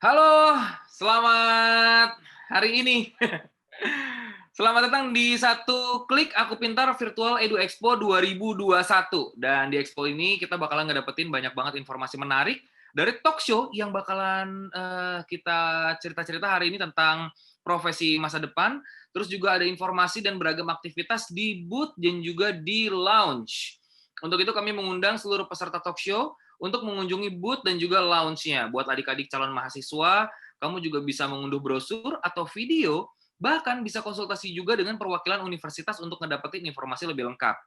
Halo, selamat hari ini. Selamat datang di Satu Klik Aku Pintar Virtual Edu Expo 2021. Dan di Expo ini kita bakalan ngedapetin banyak banget informasi menarik dari talk show yang bakalan kita cerita-cerita hari ini tentang profesi masa depan. Terus juga ada informasi dan beragam aktivitas di booth dan juga di lounge. Untuk itu kami mengundang seluruh peserta talk show untuk mengunjungi booth dan juga lounge-nya. Buat adik-adik calon mahasiswa, kamu juga bisa mengunduh brosur atau video, bahkan bisa konsultasi juga dengan perwakilan universitas untuk ngedapetin informasi lebih lengkap.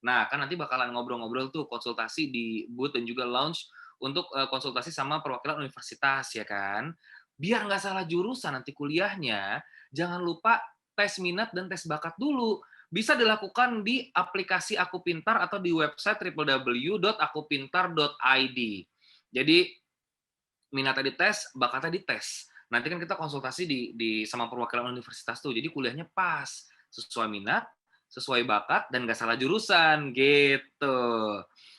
Nah, kan nanti bakalan ngobrol-ngobrol tuh, konsultasi di booth dan juga lounge untuk konsultasi sama perwakilan universitas, ya kan? Biar nggak salah jurusan nanti kuliahnya, jangan lupa tes minat dan tes bakat dulu. Bisa dilakukan di aplikasi Aku Pintar atau di website www.akupintar.id. Jadi minatnya dites, bakatnya dites. Nanti kan kita konsultasi di sama perwakilan universitas tuh. Jadi kuliahnya pas, sesuai minat, sesuai bakat, dan nggak salah jurusan gitu.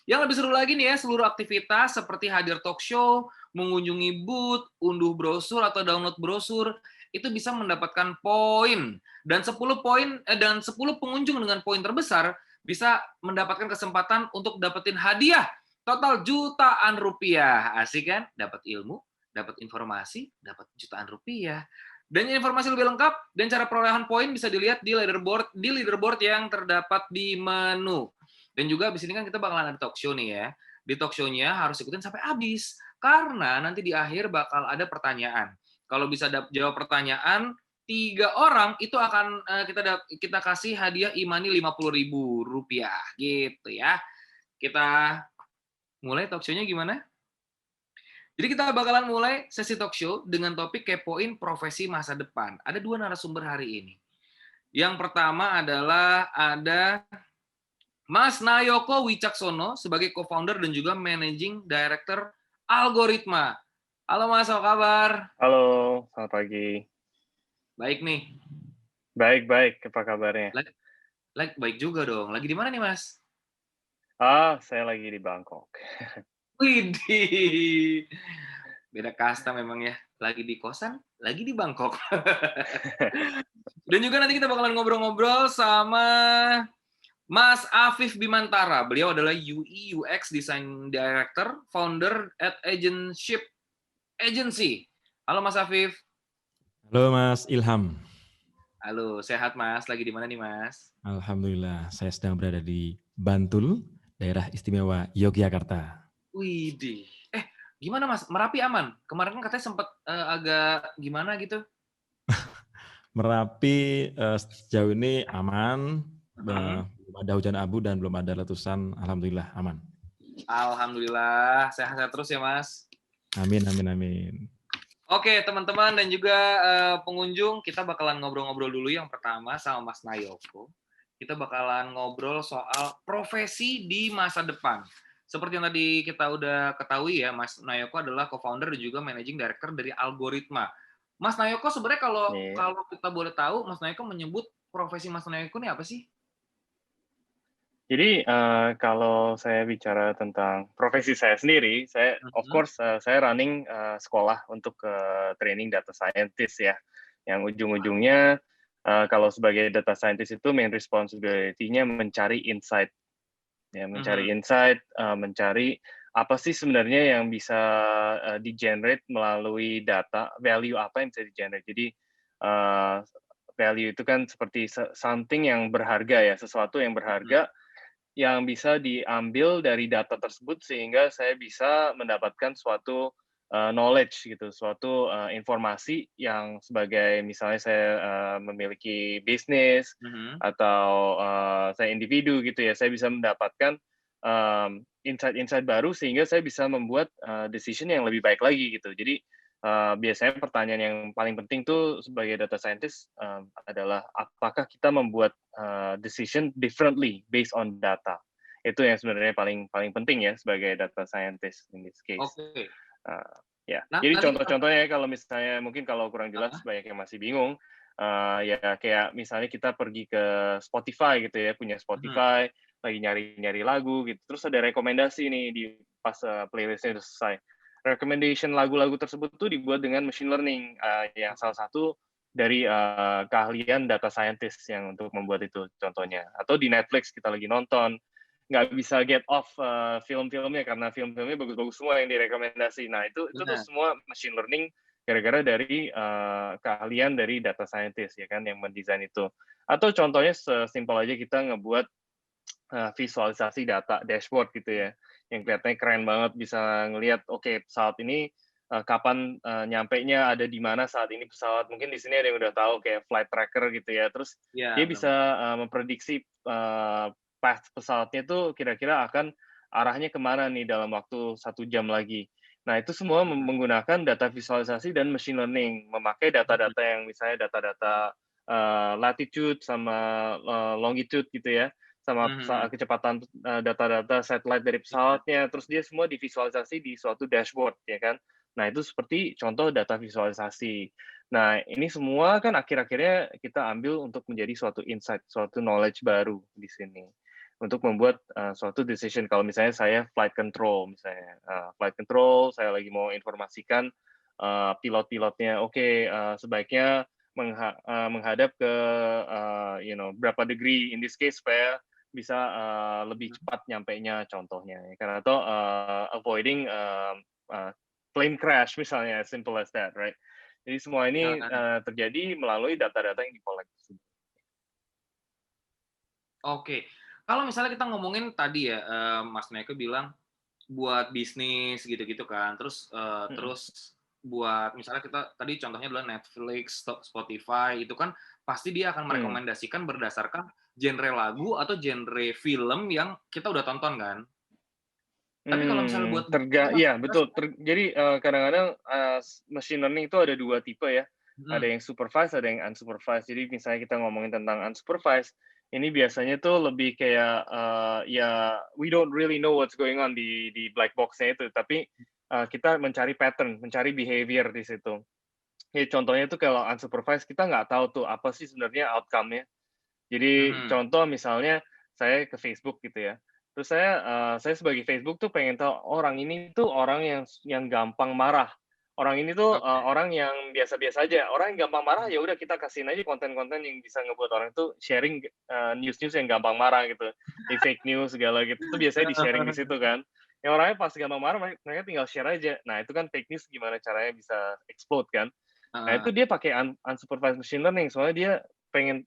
Yang lebih seru lagi nih ya, seluruh aktivitas seperti hadir talk show, mengunjungi booth, unduh brosur atau download brosur, itu bisa mendapatkan poin. Dan 10 pengunjung dengan poin terbesar bisa mendapatkan kesempatan untuk dapetin hadiah total jutaan rupiah. Asik kan? Dapat ilmu, dapat informasi, dapat jutaan rupiah. Dan informasi lebih lengkap dan cara perolehan poin bisa dilihat di leaderboard yang terdapat di menu. Dan juga abis ini kan kita bakalan ada talk show nih ya. Di talk show-nya harus ikutin sampai habis. Karena nanti di akhir bakal ada pertanyaan. Kalau bisa jawab pertanyaan, 3 orang itu akan kita kasih hadiah e-money Rp50.000 gitu ya. Kita mulai talk show-nya gimana? Jadi kita bakalan mulai sesi talk show dengan topik kepoin profesi masa depan. Ada 2 narasumber hari ini. Yang pertama adalah ada Mas Nayoko Wicaksono sebagai co-founder dan juga managing director Algoritma. Halo Mas, apa kabar? Halo, selamat pagi. Baik nih. Baik-baik, apa kabarnya? Baik juga dong. Lagi di mana nih Mas? Saya lagi di Bangkok. Widih. Beda kasta memang ya. Lagi di kosan, lagi di Bangkok. Dan juga nanti kita bakalan ngobrol-ngobrol sama Mas Afif Bimantara. Beliau adalah UI UX Design Director, founder at Agentship Agency. Halo Mas Afif. Halo Mas Ilham. Halo, sehat Mas. Lagi di mana nih Mas? Alhamdulillah, saya sedang berada di Bantul, daerah istimewa Yogyakarta. Widih. Gimana Mas? Merapi aman? Kemarin kan katanya sempat agak gimana gitu. Merapi sejauh ini aman, belum ada hujan abu dan belum ada letusan. Alhamdulillah aman. Alhamdulillah, sehat-sehat terus ya Mas. Amin, amin, amin. Oke, teman-teman dan juga pengunjung, kita bakalan ngobrol-ngobrol dulu yang pertama sama Mas Nayoko. Kita bakalan ngobrol soal profesi di masa depan. Seperti yang tadi kita udah ketahui ya, Mas Nayoko adalah co-founder dan juga managing director dari Algoritma. Mas Nayoko sebenarnya kalau Iya. kita boleh tahu, Mas Nayoko menyebut profesi Mas Nayoko ini apa sih? Jadi, kalau saya bicara tentang profesi saya sendiri, of course, saya running sekolah untuk training data scientist ya, yang ujung-ujungnya kalau sebagai data scientist itu main responsibility-nya mencari insight, ya, mencari apa sih sebenarnya yang bisa di-generate melalui data, value apa yang bisa di-generate. Jadi, value itu kan seperti something yang berharga ya, sesuatu yang berharga yang bisa diambil dari data tersebut sehingga saya bisa mendapatkan suatu knowledge gitu, suatu informasi yang sebagai misalnya saya memiliki bisnis atau saya individu gitu ya, saya bisa mendapatkan insight-insight baru sehingga saya bisa membuat decision yang lebih baik lagi gitu. Jadi biasanya pertanyaan yang paling penting tuh sebagai data scientist adalah apakah kita membuat decision differently based on data. Itu yang sebenarnya paling penting ya sebagai data scientist in this case. Oke. Ya. Nah, Jadi nanti contoh-contohnya kalau misalnya mungkin kalau kurang jelas banyak yang masih bingung, ya kayak misalnya kita pergi ke Spotify gitu ya, punya Spotify, lagi nyari-nyari lagu gitu, terus ada rekomendasi nih di pas playlist-nya udah selesai. recommendation lagu-lagu tersebut tuh dibuat dengan machine learning, yang salah satu dari keahlian data scientist yang untuk membuat itu contohnya. Atau di Netflix kita lagi nonton, nggak bisa get off film-filmnya karena film-filmnya bagus-bagus semua yang direkomendasi. Nah itu tuh Benar. semua machine learning gara-gara dari keahlian dari data scientist ya kan yang mendesain itu. Atau contohnya sesimpel aja kita ngebuat visualisasi data dashboard gitu ya, yang kelihatannya keren banget bisa ngelihat, oke pesawat ini kapan nyampenya, ada di mana saat ini pesawat. Mungkin di sini ada yang udah tahu kayak flight tracker gitu ya. Terus Iya, dia bisa benar. memprediksi path pesawatnya itu kira-kira akan arahnya kemana nih dalam waktu 1 jam lagi. Nah itu semua menggunakan data visualisasi dan machine learning, memakai data-data yang misalnya data-data latitude sama longitude gitu ya, sama kecepatan data-data satelit dari pesawatnya, terus dia semua divisualisasi di suatu dashboard ya kan. Nah itu seperti contoh data visualisasi. Nah ini semua kan akhir-akhirnya kita ambil untuk menjadi suatu insight, suatu knowledge baru di sini untuk membuat suatu decision. Kalau misalnya saya flight control, misalnya flight control, saya lagi mau informasikan pilot-pilotnya, oke, sebaiknya menghadap ke berapa degree in this case supaya bisa lebih cepat nyampainya contohnya, ya kan? Atau avoiding plane crash misalnya, simple as that, right? Jadi semua ini terjadi melalui data-data yang di-collect. Oke. Kalau misalnya kita ngomongin tadi ya, Mas Meke bilang buat bisnis gitu-gitu kan, terus buat misalnya kita tadi contohnya adalah Netflix, Spotify, itu kan pasti dia akan merekomendasikan berdasarkan genre lagu atau genre film yang kita udah tonton kan. Tapi kalau misalnya buat Iya betul. Jadi kadang-kadang machine learning itu ada 2 tipe ya. Ada yang supervised, ada yang unsupervised. Jadi misalnya kita ngomongin tentang unsupervised, ini biasanya tuh lebih kayak ya we don't really know what's going on di black box-nya itu, tapi kita mencari pattern, mencari behavior di situ. Ya contohnya tuh kalau unsupervised kita nggak tahu tuh apa sih sebenarnya outcome-nya. Jadi contoh misalnya saya ke Facebook gitu ya, terus saya sebagai Facebook tuh pengen tahu orang ini tuh orang yang gampang marah, orang ini tuh Oke. orang yang biasa-biasa aja, orang yang gampang marah ya udah kita kasihin aja konten-konten yang bisa ngebuat orang tuh sharing news-news yang gampang marah gitu, di fake news segala gitu tuh biasanya di-sharing di situ kan. Yang orangnya pas gampang marah mereka tinggal share aja. Nah itu kan fake news gimana caranya bisa explode kan. Nah itu dia pakai unsupervised machine learning soalnya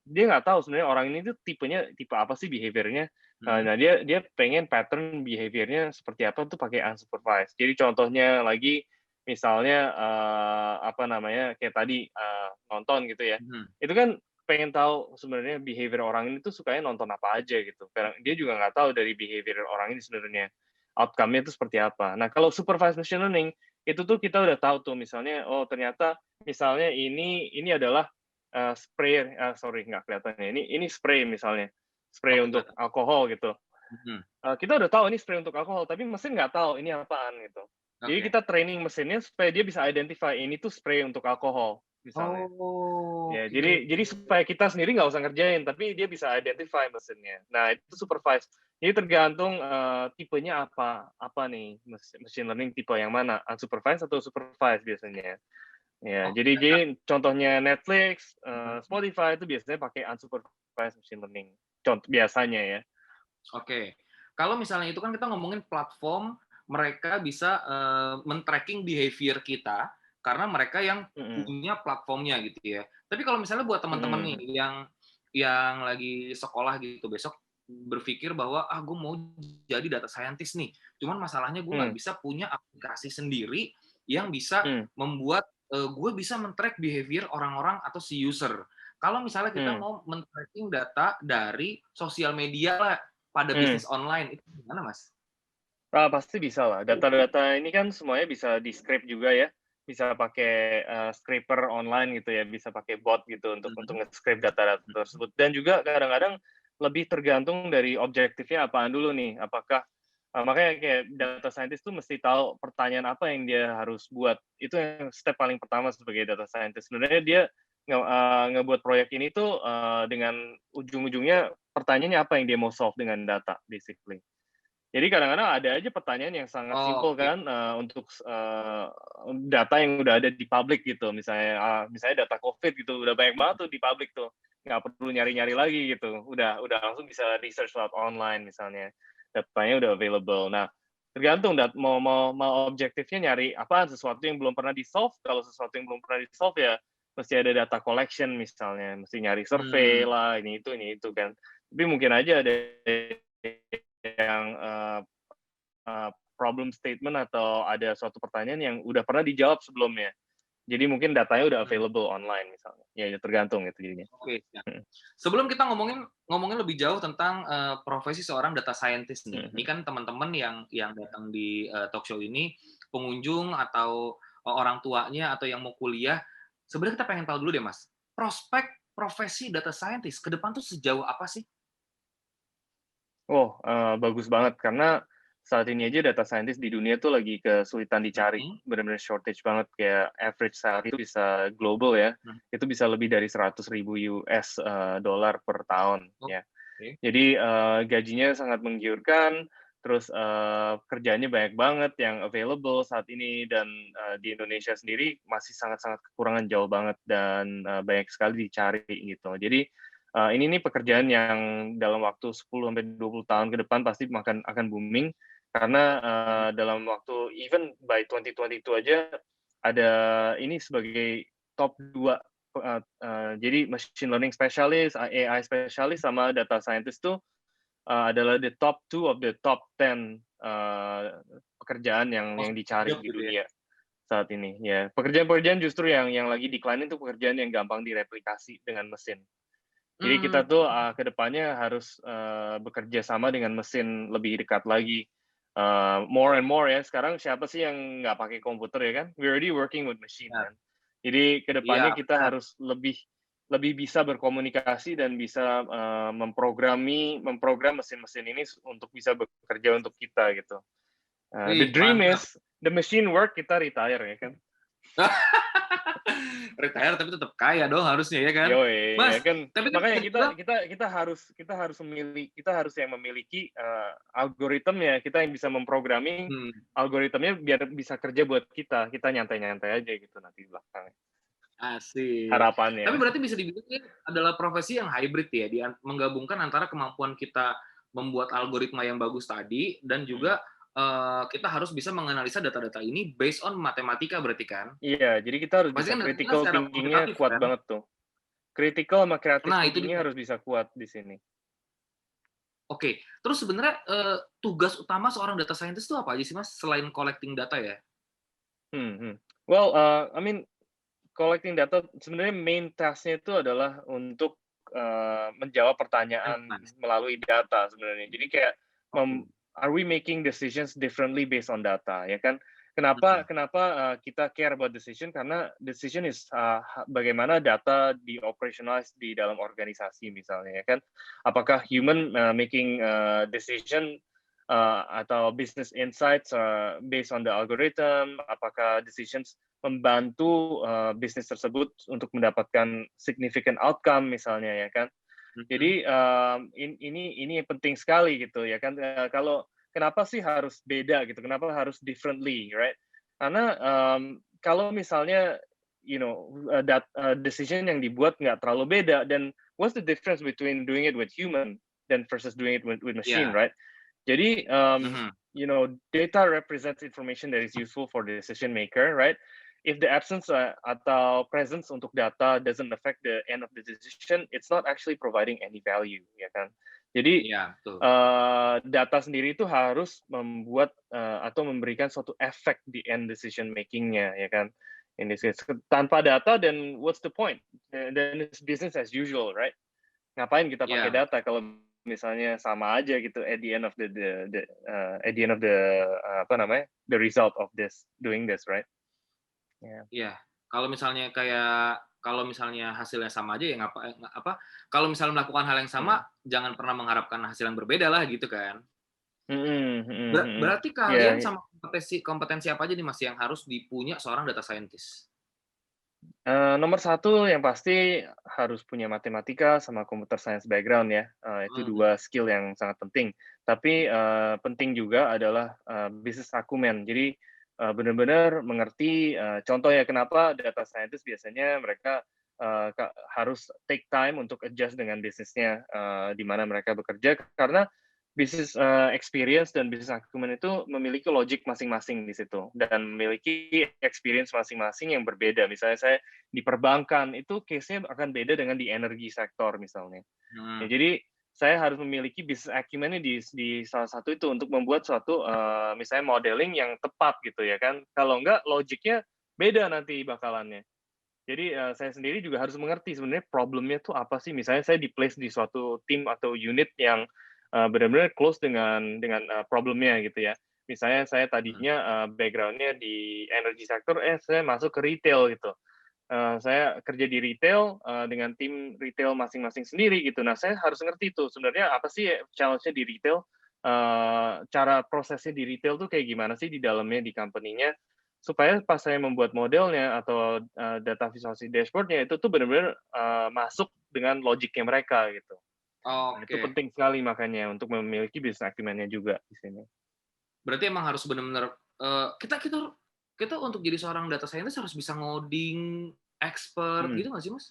dia nggak tahu sebenarnya orang ini tuh tipenya tipe apa sih behavior-nya. Nah dia pengen pattern behavior-nya seperti apa tuh pakai unsupervised. Jadi contohnya lagi misalnya apa namanya kayak tadi nonton gitu ya. Itu kan pengen tahu sebenarnya behavior orang ini tuh sukanya nonton apa aja gitu. Karena dia juga nggak tahu dari behavior orang ini sebenarnya outcome-nya itu seperti apa. Nah kalau supervised machine learning itu tuh kita udah tahu tuh misalnya oh ternyata misalnya ini adalah spray, sorry nggak kelihatan ya, ini spray misalnya, spray Oke, untuk kelihatan. alkohol gitu. Kita udah tahu ini spray untuk alkohol, tapi mesin nggak tahu ini apaan gitu. Jadi Oke. kita training mesinnya supaya dia bisa identify ini tuh spray untuk alkohol misalnya. Oh, Ya, oke. jadi supaya kita sendiri nggak usah ngerjain, tapi dia bisa identify mesinnya. Nah, itu supervised. Jadi tergantung tipenya apa nih machine learning tipe yang mana, unsupervised atau supervised biasanya. Ya, Oke. jadi contohnya Netflix, Spotify itu biasanya pakai unsupervised machine learning. Contoh biasanya ya. Oke. Kalau misalnya itu kan kita ngomongin platform, mereka bisa men-tracking behavior kita karena mereka yang punya platformnya gitu ya. Tapi kalau misalnya buat teman-teman nih yang lagi sekolah gitu besok berpikir bahwa gue mau jadi data scientist nih. Cuman masalahnya gue nggak bisa punya aplikasi sendiri yang bisa membuat gue bisa men-track behavior orang-orang atau si user. Kalau misalnya kita mau men-tracking data dari sosial media lah pada bisnis online, itu gimana, Mas? Pasti bisa lah. Data-data ini kan semuanya bisa di-scrape juga ya. Bisa pakai scraper online gitu ya, bisa pakai bot gitu untuk nge-scrape data-data tersebut. Dan juga kadang-kadang lebih tergantung dari objektifnya apaan dulu nih. Apakah makanya kayak data scientist tuh mesti tahu pertanyaan apa yang dia harus buat. Itu yang step paling pertama sebagai data scientist. Sebenarnya dia ngebuat proyek ini tuh dengan ujung-ujungnya pertanyaannya apa yang dia mau solve dengan data, basically. Jadi kadang-kadang ada aja pertanyaan yang sangat Oh, simpel oke. kan, untuk data yang udah ada di publik gitu, misalnya data COVID gitu, udah banyak banget tuh di publik tuh, nggak perlu nyari-nyari lagi gitu, udah langsung bisa research lewat online misalnya, datanya udah available. Nah, tergantung mau objektifnya nyari apaan, sesuatu yang belum pernah di-solve, kalau sesuatu yang belum pernah di-solve ya mesti ada data collection misalnya, mesti nyari survei Hmm. lah, ini itu kan. Tapi mungkin aja ada yang problem statement atau ada suatu pertanyaan yang udah pernah dijawab sebelumnya. Jadi mungkin datanya udah Hmm. available online misalnya. Ya, ya tergantung itu jadinya. Oke, siap. Sebelum kita ngomongin ngomongin lebih jauh tentang profesi seorang data scientist nih. Ini Mhm. kan teman-teman yang datang di talk show ini pengunjung atau orang tuanya atau yang mau kuliah. Sebenarnya kita pengen tahu dulu deh, Mas. Prospek profesi data scientist ke depan tuh sejauh apa sih? Oh, bagus banget karena saat ini aja data scientist di dunia tuh lagi kesulitan dicari, Mhm, benar-benar shortage banget, kayak average salary itu bisa global ya, mhm. itu bisa lebih dari 100.000 US dollar per tahun ya. Oke. Jadi, gajinya sangat menggiurkan, terus, kerjaannya banyak banget yang available saat ini dan, di Indonesia sendiri masih sangat-sangat kekurangan, jauh banget dan, banyak sekali dicari gitu. Jadi, ini nih pekerjaan yang dalam waktu 10 sampai 20 tahun ke depan pasti akan booming karena, Mhm. dalam waktu even by 2022 aja ada ini sebagai top 2 jadi machine learning specialist, AI specialist, sama data scientist tuh, adalah the top 2 of the top 10, pekerjaan yang Prospek dicari job di gitu ya? dunia saat ini, ya. Pekerjaan-pekerjaan justru yang lagi decline itu pekerjaan yang gampang direplikasi dengan mesin. Jadi Mmm, kita tuh, ke depannya harus, bekerja sama dengan mesin lebih dekat lagi, more and more ya. Sekarang siapa sih yang nggak pakai komputer ya kan? We already working with machine benar. kan. Jadi ke Iya, depannya kita benar. harus lebih lebih bisa berkomunikasi dan bisa, memprogram mesin-mesin ini untuk bisa bekerja untuk kita gitu. The Wih, dream mantap. is the machine work, kita retire ya kan. Retire tapi tetap kaya dong harusnya ya kan? Yoi, Mas, ya kan. tapi kan Makanya tadi kita bilang kita kita harus kita harus yang memiliki, algoritmnya, kita yang bisa memprogramming hmm, algoritmnya biar bisa kerja buat kita. Kita nyantai-nyantai aja gitu nanti di belakang, asik. Tapi harapannya. berarti bisa dibilang ini adalah profesi yang hybrid ya, menggabungkan antara kemampuan kita membuat algoritma yang bagus tadi dan Mhm. juga, kita harus bisa menganalisa data-data ini based on matematika berarti kan? Iya, jadi kita harus Pasti bisa kan datanya kan critical secara thinking-nya kuantitatif kuat kan? banget tuh. Critical sama creative Nah itu thinking-nya dia. harus bisa kuat di sini. Oke, terus sebenarnya, tugas utama seorang data scientist itu apa aja sih Mas, selain collecting data ya? Mhm, mhm. Well, I mean collecting data sebenarnya main task-nya itu adalah untuk, menjawab pertanyaan Enterprise. melalui data sebenarnya. Jadi kayak Oke. are we making decisions differently based on data, ya kan? Kenapa Mhm. kenapa, kita care about decision, karena decision is, bagaimana data di-operationalize di dalam organisasi misalnya, ya kan? Apakah human, making, decision, atau business insights, based on the algorithm, apakah decisions membantu, bisnis tersebut untuk mendapatkan significant outcome misalnya ya kan. Mhm. Jadi, ini penting sekali gitu ya kan, kalau kenapa sih harus beda gitu, kenapa harus differently, right? Karena, kalau misalnya, decision yang dibuat nggak terlalu beda, dan what's the difference between doing it with human dan versus doing it with machine, Iya. right? Jadi, Mhm. data represents information that is useful for the decision maker, right? If the absence, atau presence untuk data doesn't affect the end of the decision, it's not actually providing any value, ya kan? Jadi, Iya, betul. data sendiri itu harus membuat, atau memberikan suatu efek di end decision making-nya, ya kan? In this case, tanpa data, then what's the point? Then it's business as usual, right? Ngapain kita pakai Iya, data kalau misalnya sama aja gitu at the end of at the end of the, apa namanya, the result of doing this, right? Yeah. iya. Kalau misalnya hasilnya sama aja ya kalau misalnya melakukan hal yang sama, Mhm. jangan pernah mengharapkan hasil yang berbeda lah gitu kan. Mhm, mhm, mhm. Berarti Iya, kalian sama kompetensi kompetensi apa aja nih Mas, yang harus dipunya seorang data scientist? Nomor satu yang pasti harus punya matematika sama computer science background ya, itu Mhm. 2 skill yang sangat penting. Tapi, penting juga adalah, business acumen. Jadi, benar-benar mengerti, contoh ya kenapa data scientist biasanya mereka, harus take time untuk adjust dengan bisnisnya, di mana mereka bekerja karena bisnis, experience dan bisnis acumen itu memiliki logic masing-masing di situ dan memiliki experience masing-masing yang berbeda. Misalnya saya di perbankan, itu case-nya akan beda dengan di energi sektor misalnya. Ya Mhm. jadi, saya harus memiliki business acumen-nya di salah satu itu untuk membuat suatu, misalnya modeling yang tepat gitu ya kan. Kalau enggak logic-nya beda nanti bakalannya. Jadi, saya sendiri juga harus mengerti sebenarnya problem-nya tuh apa sih. Misalnya saya di-place di suatu tim atau unit yang, benar-benar close dengan, problem-nya gitu ya. Misalnya saya Mhm. tadinya, background-nya di energi sektor, saya masuk ke retail gitu. Saya kerja di retail, dengan tim retail masing-masing sendiri gitu. Nah, saya harus ngerti tuh sebenarnya apa sih challenge-nya di retail, cara prosesnya di retail tuh kayak gimana sih di dalamnya, di company-nya, supaya pas saya membuat modelnya atau, data visualisasi dashboard-nya itu tuh benar-benar, masuk dengan logiknya mereka gitu. Nah, itu Oke. penting sekali makanya untuk memiliki business acumen-nya juga di sini. Berarti emang harus benar-benar kita kita kita untuk jadi seorang data scientist harus bisa ngoding, expert Mhm. gitu nggak sih, Mas?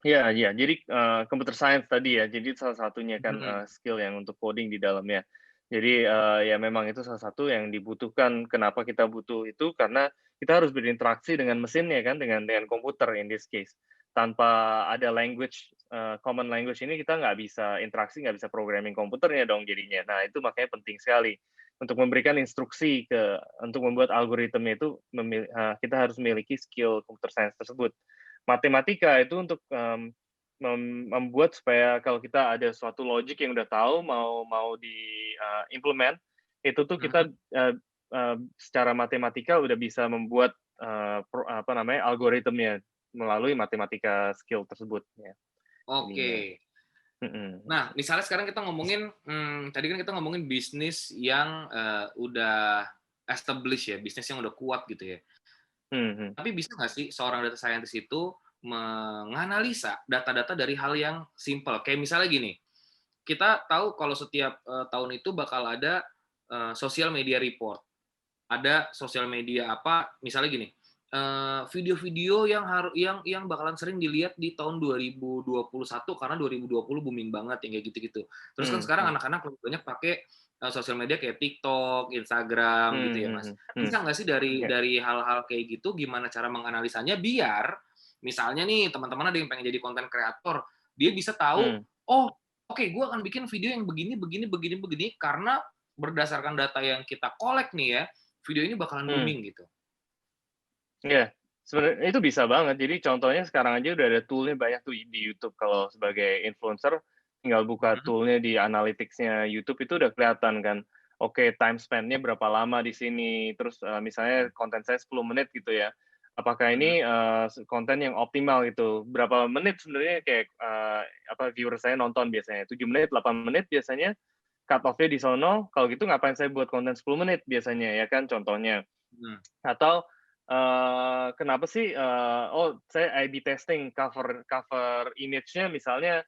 Iya iya. Jadi, computer science tadi ya, jadi salah satunya kan, Mhm. skill yang untuk coding di dalamnya. Jadi, ya memang itu salah satu yang dibutuhkan. Kenapa kita butuh itu, karena kita harus berinteraksi dengan mesin ya kan, dengan komputer in this case. Tanpa ada language, common language ini kita nggak bisa interaksi, nggak bisa programming komputernya dong jadinya. Nah, itu makanya penting sekali untuk memberikan instruksi untuk membuat algoritma itu kita harus memiliki skill computer science tersebut. Matematika itu untuk, membuat supaya kalau kita ada suatu logic yang udah tahu mau mau implement, itu tuh kita, Mhm. secara matematika udah bisa membuat, apa namanya, algoritmnya melalui matematika skill tersebut ya, jadinya. Oke. Mhm. Nah, misalnya sekarang kita ngomongin, tadi kan kita ngomongin bisnis yang, udah established ya, bisnis yang udah kuat gitu ya. Mhm mhm. Tapi bisa nggak sih seorang data scientist itu menganalisa data-data dari hal yang simpel? Kayak misalnya gini, kita tahu kalau setiap, tahun itu bakal ada, social media report. Ada sosial media apa, misalnya gini, video-video yang bakalan sering dilihat di tahun 2021 karena 2020 booming banget yang kayak gitu-gitu. Terus kan Mmm, sekarang mhm. anak-anak lebih banyak pakai, sosial media kayak TikTok, Instagram gitu ya, Mmm, Mas. mhm Bisa mhm. nggak sih dari Iya. hal-hal kayak gitu gimana cara menganalisanya biar misalnya nih teman-teman ada yang pengen jadi konten kreator, dia bisa tahu, Mmm, "Oh, oke gue akan bikin video yang begini begini begini begini karena berdasarkan data yang kita collect nih ya, video ini bakalan mmm. booming," gitu. Iya, sebenarnya itu bisa banget. Jadi contohnya sekarang aja udah ada tool-nya banyak tuh di YouTube kalau sebagai influencer, tinggal buka Mhm. tool-nya di analytics-nya YouTube itu udah kelihatan kan, oke time spend-nya berapa lama di sini, terus, misalnya konten saya 10 menit gitu ya, apakah Mhm. ini, konten yang optimal gitu, berapa menit sebenarnya kayak, apa, viewer saya nonton biasanya, 7 menit, 8 menit biasanya, cut off-nya di sono, kalau gitu ngapain saya buat konten 10 menit biasanya ya kan contohnya. Mhm. Atau, kenapa sih, saya A/B testing cover cover image-nya misalnya,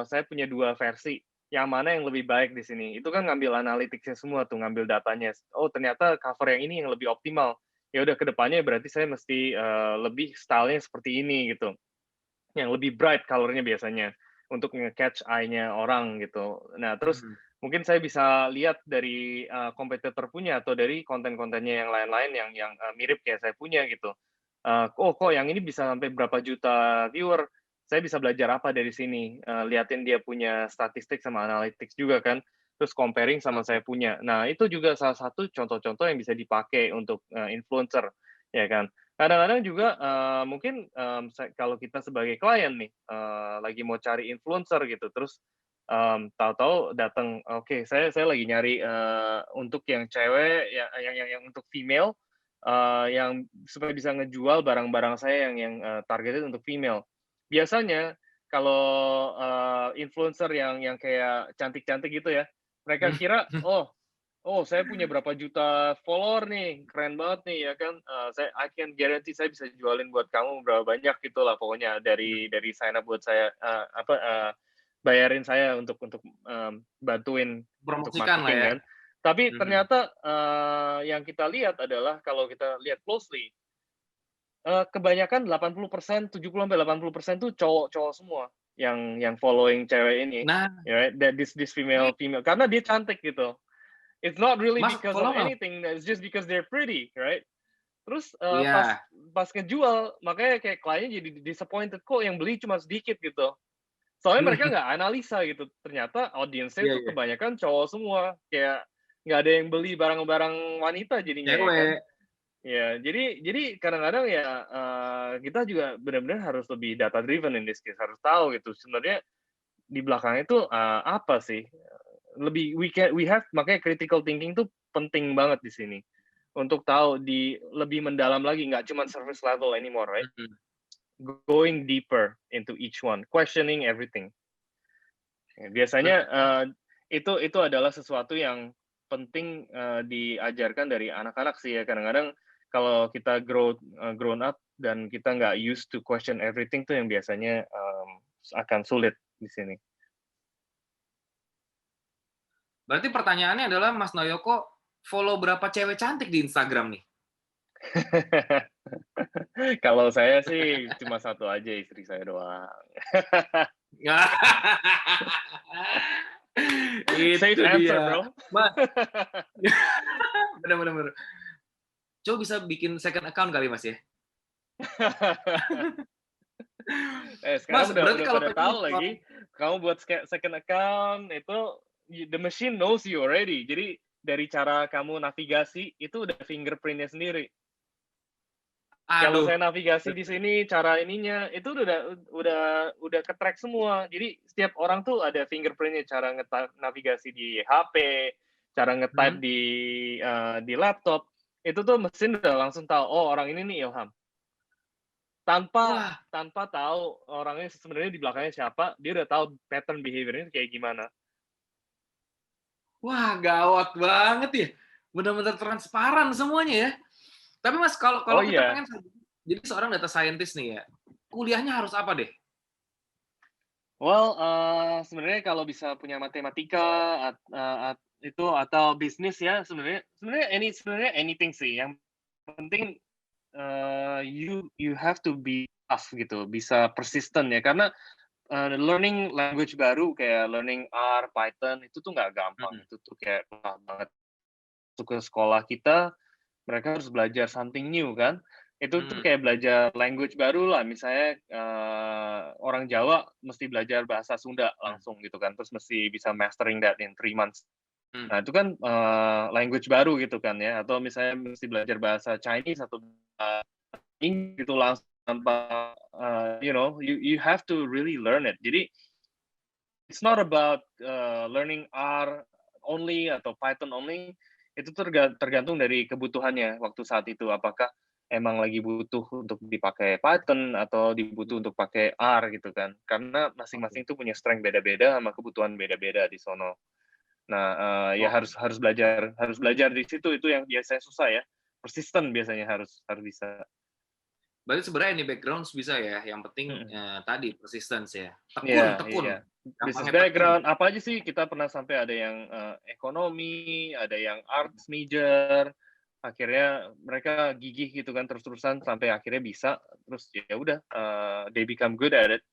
saya punya 2 versi, yang mana yang lebih baik di sini. Itu kan ngambil analytics-nya semua tuh, ngambil datanya. Oh ternyata cover yang ini yang lebih optimal. Ya udah ke depannya berarti saya mesti, lebih style-nya seperti ini gitu. Yang lebih bright color-nya biasanya, untuk nge-catch eye-nya orang gitu. Nah, terus Mhm. mungkin saya bisa lihat dari, kompetitor punya atau dari konten-kontennya yang lain-lain yang, mirip kayak saya punya gitu. "Oh, kok yang ini bisa sampai berapa juta viewer, saya bisa belajar apa dari sini?" Liatin dia punya statistik sama analytics juga kan, terus comparing sama Oke. saya punya. Nah, itu juga salah satu contoh-contoh yang bisa dipakai untuk, influencer, ya kan. Kadang-kadang juga, mungkin, kalau kita sebagai klien nih, lagi mau cari influencer gitu, terus, tahu-tahu datang, oke saya lagi nyari, untuk yang cewek, yang untuk female, yang supaya bisa ngejual barang-barang saya yang, targeted untuk female. Biasanya kalau, influencer yang kayak cantik-cantik gitu ya, mereka kira, "Oh, oh saya punya berapa juta follower nih, keren banget nih ya kan. I can guarantee saya bisa jualin buat kamu berapa banyak gitulah pokoknya dari sign up buat saya bayarin saya untuk bantuin untuk Promosikan lah marketing ya. kan. Tapi Mhm. ternyata yang kita lihat adalah kalau kita lihat closely, kebanyakan 80%, 70-80% tuh cowok-cowok semua yang following cewek ini, Nah, ya right? This female karena dia cantik gitu. It's not really Mas because of follow nggak? anything, it's just because they're pretty, right? Terus pas Iya. pas ngejual, makanya kayak kliennya jadi disappointed, kok yang beli cuma sedikit gitu. Soalnya mereka nggak analisa gitu, ternyata audiensnya Iya itu iya. kebanyakan cowok semua, kayak nggak ada yang beli barang-barang wanita jadinya ya kan. Cewek. Ya, jadi kadang-kadang ya kita juga benar-benar harus lebih data driven in this case, harus tahu gitu sebenarnya di belakang itu apa sih. Lebih we have makanya critical thinking tuh penting banget di sini. Untuk tahu lebih mendalam lagi, nggak cuma surface level anymore, right? Mhm. Going deeper into each one, questioning everything. Ya, biasanya Bener. itu adalah sesuatu yang penting diajarkan dari anak-anak sih ya. Kadang-kadang kalau kita grown up dan kita nggak used to question everything tuh yang biasanya akan sulit di sini. Berarti pertanyaannya adalah Mas Noyoko follow berapa cewek cantik di Instagram nih? Kalau saya sih cuma satu aja, istri saya doang. Safe Itu answer, dia. bro. Mas, bener bener bener. Coba bisa bikin second account kali Mas ya? Mas, Sekarang berarti udah kalau pada pengen tahu lagi, kamu buat second account itu the machine knows you already. Jadi dari cara kamu navigasi itu udah fingerprintnya sendiri. Kalau aduh, saya navigasi di sini cara ininya itu udah ke-track semua. Jadi setiap orang tuh ada fingerprintnya, cara navigasi di HP, cara nge-type mhm. di laptop. Itu tuh mesin udah langsung tahu, oh orang ini nih Ilham. Tanpa Wah tanpa tahu orangnya sebenarnya di belakangnya siapa, dia udah tahu pattern behavior-nya kayak gimana. wah gawat banget ya, bener-bener transparan semuanya ya. Tapi Mas, kalau Oh kalau kita iya, pengen jadi seorang data scientist nih ya, kuliahnya harus apa deh? well, sebenarnya kalau bisa punya matematika itu atau bisnis ya sebenarnya anything sih, yang penting, you have to be tough gitu, bisa persisten ya, karena, learning language baru kayak learning R, Python itu tuh nggak gampang, Mhm, itu tuh kayak susah banget. Masuk ke sekolah kita, mereka harus belajar something new kan. Itu tuh mhm, kayak belajar language baru lah, misalnya, orang Jawa mesti belajar bahasa Sunda mhm, langsung gitu kan, terus mesti bisa mastering that in 3 months. mhm. Nah itu kan, language baru gitu kan ya, atau misalnya mesti belajar bahasa Chinese atau Inggris gitu langsung tanpa, you have to really learn it. Jadi, it's not about, learning R only atau Python only, itu tergantung dari kebutuhannya waktu saat itu. Apakah emang lagi butuh untuk dipakai Python atau dibutuh untuk pakai R gitu kan. Karena Oke masing-masing itu punya strength beda-beda sama kebutuhan beda-beda di sono. Nah, ya oke. harus belajar di situ, itu yang biasanya susah ya. Persisten biasanya harus harus bisa. Berarti sebenarnya any background bisa ya, yang penting, Mhm. tadi persistence ya. Iya Tekun tekun, iya. Bisnis gampangnya tekun. background, apa aja sih, kita pernah sampai ada yang, ekonomi, ada yang arts major, akhirnya mereka gigih gitu kan terus-terusan sampai akhirnya bisa, terus ya udah, they become good at it,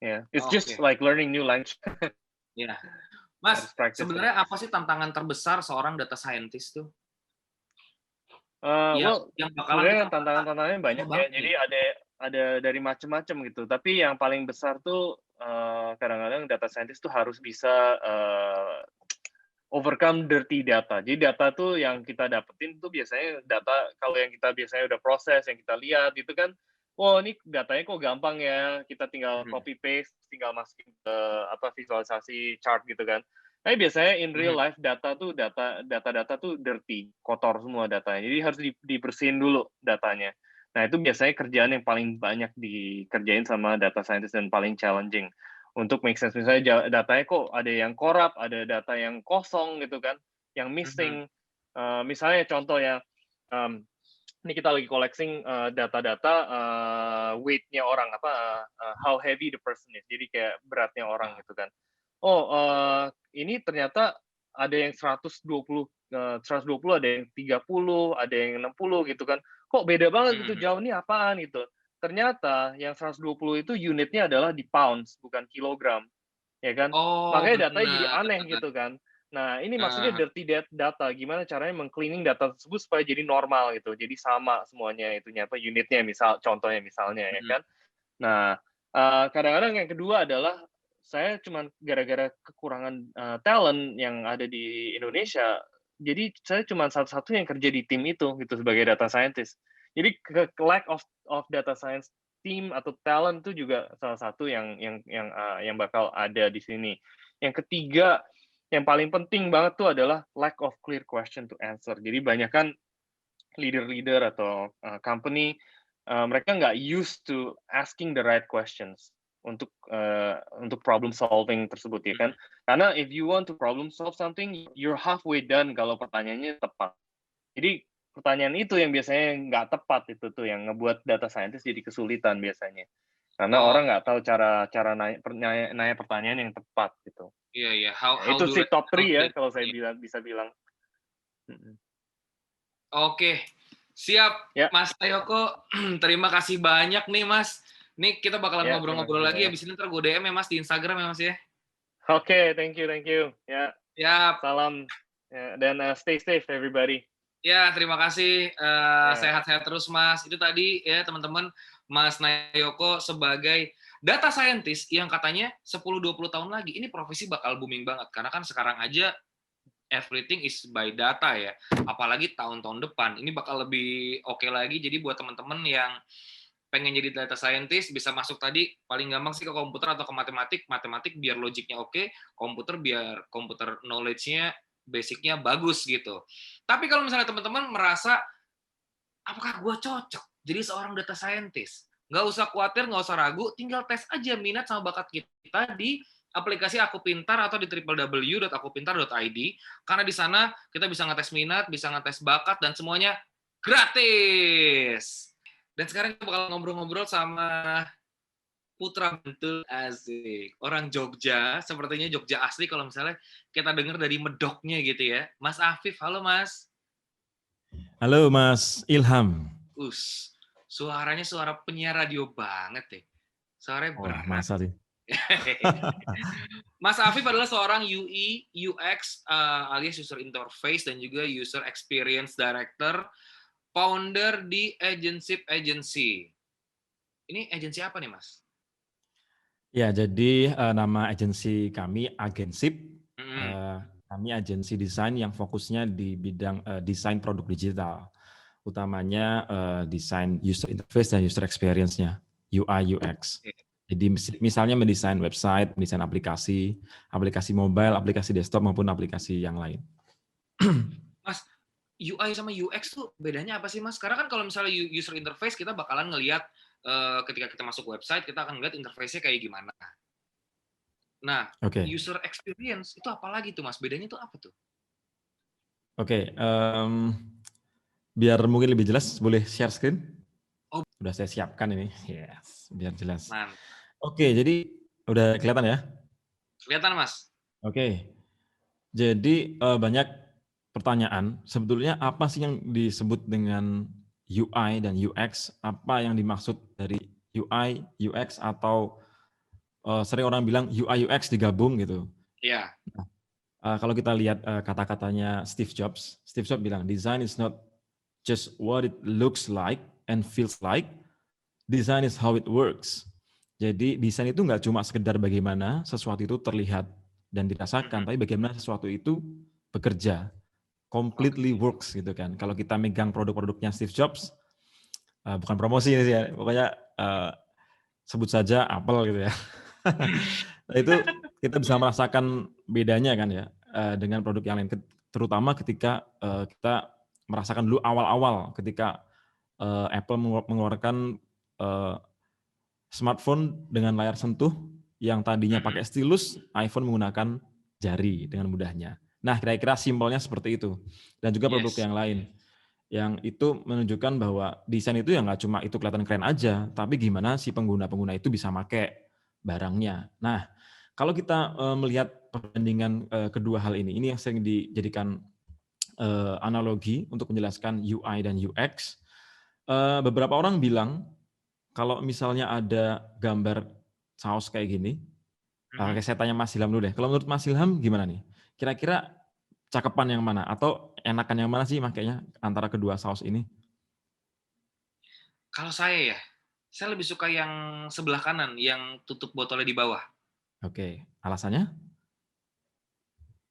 ya. Yeah. It's just Oke, like learning new language, iya. Mas, harus practice terus. sebenarnya apa sih tantangan terbesar seorang data scientist tuh? Yang Well, yang bakalan kita sebenarnya merasa tantangan-tantangannya susah banyak ya. banget Jadi nih? ada dari macam-macam gitu. Tapi yang paling besar tuh kadang-kadang data scientist tuh harus bisa overcome dirty data. Jadi data tuh yang kita dapetin tuh biasanya data kalau yang kita biasanya udah proses, yang kita lihat itu kan, oh ini datanya kok gampang ya. Kita tinggal Mhm, copy paste, tinggal masukin ke visualisasi chart gitu kan. Tapi biasanya in real mhm. life data-data tuh dirty, kotor semua datanya. Jadi harus dibersihin dulu datanya. Nah, itu biasanya kerjaan yang paling banyak dikerjain sama data scientist dan paling challenging. Untuk make sense, misalnya datanya kok ada yang korup, ada data yang kosong gitu kan. yang missing. Misalnya contoh ya, ini kita lagi collecting data-data weight-nya orang, how heavy the person is, jadi kayak beratnya orang gitu kan. Ini ternyata ada yang 120, ada yang 30, ada yang 60 gitu kan. Kok beda banget gitu, jauh, nih apaan gitu. Ternyata yang 120 itu unitnya adalah di pounds, bukan kilogram, ya kan. Oh, Makanya datanya jadi benar. aneh gitu kan. Nah, ini maksudnya dirty data, gimana caranya meng-cleaning data tersebut supaya jadi normal gitu, jadi sama semuanya itunya, unitnya contohnya misalnya ya kan. Nah, kadang-kadang yang kedua adalah saya cuman gara-gara kekurangan talent yang ada di Indonesia, jadi saya cuma satu-satunya yang kerja di tim itu gitu sebagai data scientist. Jadi lack of data science team atau talent itu juga salah satu yang bakal ada di sini. Yang ketiga, yang paling penting banget tuh adalah lack of clear question to answer. Jadi banyak kan leader-leader atau company, mereka nggak used to asking the right questions untuk problem solving tersebut ya kan. Karena if you want to problem solve something, you're halfway done kalau pertanyaannya tepat. Jadi pertanyaan itu yang biasanya nggak tepat, itu tuh yang ngebuat data scientist jadi kesulitan biasanya. Karena orang nggak tahu cara nanya pertanyaan yang tepat gitu. Iya. Itu sih top 3 ya kalau saya bisa bilang. Oke, siap, ya. Mas Tayoko. Terima kasih banyak nih, Mas. Nih kita bakalan ngobrol-ngobrol lagi. Abis ini ntar gue DM ya, Mas, di Instagram ya, Mas ya. Oke, thank you. Ya. Siap. Salam. Dan stay safe everybody. Ya, terima kasih. Sehat-sehat terus, Mas. Itu tadi ya, teman-teman, Mas Nayoko sebagai data scientist yang katanya 10-20 tahun lagi ini profesi bakal booming banget. Karena kan sekarang aja everything is by data ya. Apalagi tahun-tahun depan. Ini bakal lebih oke lagi. Jadi buat teman-teman yang pengen jadi data scientist bisa masuk tadi paling gampang sih ke komputer atau ke matematik biar logiknya oke, komputer biar komputer knowledge-nya basicnya bagus gitu. Tapi kalau misalnya teman-teman merasa apakah gue cocok jadi seorang data scientist, nggak usah khawatir, nggak usah ragu, tinggal tes aja minat sama bakat kita di aplikasi Aku Pintar atau di www.akupintar.id, karena di sana kita bisa ngetes minat, bisa ngetes bakat, dan semuanya gratis. Dan sekarang kita bakal ngobrol-ngobrol sama Putra Bentul, asik. Orang Jogja, sepertinya Jogja asli kalau misalnya kita dengar dari medoknya gitu ya. Mas Afif, halo Mas. Halo Mas Ilham. Suaranya suara penyiar radio banget ya. Suaranya berat. Masa sih. Mas Afif adalah seorang UI, UX alias User Interface dan juga User Experience Director, founder di Agency. Ini agensi apa nih, Mas? Ya, jadi nama agensi kami Agensip. Kami agensi desain yang fokusnya di bidang desain produk digital, utamanya desain user interface dan user experience-nya, UI UX. Jadi misalnya mendesain website, mendesain aplikasi mobile, aplikasi desktop maupun aplikasi yang lain. Mas, UI sama UX tuh bedanya apa sih, Mas? Karena kan kalau misalnya user interface kita bakalan ngelihat ketika kita masuk website, kita akan ngeliat interface-nya kayak gimana. Nah, user experience itu apa lagi tuh, Mas? Bedanya tuh apa tuh? Biar mungkin lebih jelas, boleh share screen? Udah saya siapkan ini, yes, biar jelas. Jadi udah kelihatan ya? Kelihatan, Mas. Jadi banyak pertanyaan, sebetulnya apa sih yang disebut dengan UI dan UX, apa yang dimaksud dari UI, UX, atau sering orang bilang UI, UX digabung gitu. Iya. Kalau kita lihat kata-katanya Steve Jobs bilang, design is not just what it looks like and feels like, design is how it works. Jadi desain itu nggak cuma sekedar bagaimana sesuatu itu terlihat dan dirasakan, tapi bagaimana sesuatu itu bekerja. Completely works gitu kan. Kalau kita megang produk-produknya Steve Jobs, bukan promosi ini sih ya, pokoknya sebut saja Apple gitu ya. Nah, itu kita bisa merasakan bedanya kan ya dengan produk yang lain, terutama ketika kita merasakan dulu awal-awal ketika Apple mengeluarkan smartphone dengan layar sentuh yang tadinya pakai stylus, iPhone menggunakan jari dengan mudahnya. Nah, kira-kira simpelnya seperti itu. Dan juga produk Yes. yang lain. Yang itu menunjukkan bahwa desain itu ya nggak cuma itu kelihatan keren aja, tapi gimana si pengguna-pengguna itu bisa make barangnya. Nah, kalau kita melihat perbandingan kedua hal ini yang sering dijadikan analogi untuk menjelaskan UI dan UX. Beberapa orang bilang kalau misalnya ada gambar saus kayak gini, saya tanya Mas Ilham dulu deh. Kalau menurut Mas Ilham gimana nih? Kira-kira cakepan yang mana? Atau enakan yang mana sih makanya antara kedua saus ini? Kalau saya lebih suka yang sebelah kanan, yang tutup botolnya di bawah. Oke, alasannya?